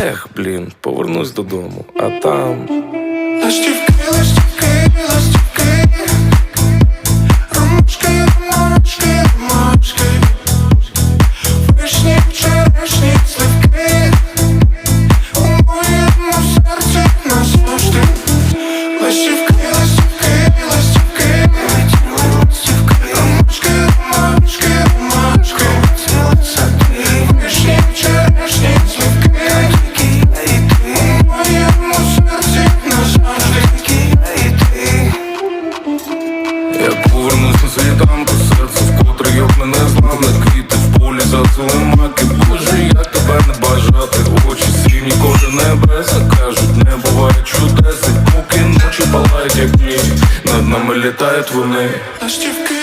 Ех, блін, повернусь додому, а там ластівки, ластівки, ластівки, ромашки, ромашки, ромашки, вишні, черешні, сливки, у моєму серці назавжди. Ластівки, ластівки, ластівки, ромашки, ромашки, ромашки, вишні, черешні, сливки, у моєму серці назавжди. я повернусь на світанку, серце вкотре як мене зламне. Квіти в полі зацілумаки. Боже, як тебе не бажати. Очі сині, кожен небеса. Кажуть, не буває чудес. І поки ночі палають, як ніч, над нами літають вони. Ластівки,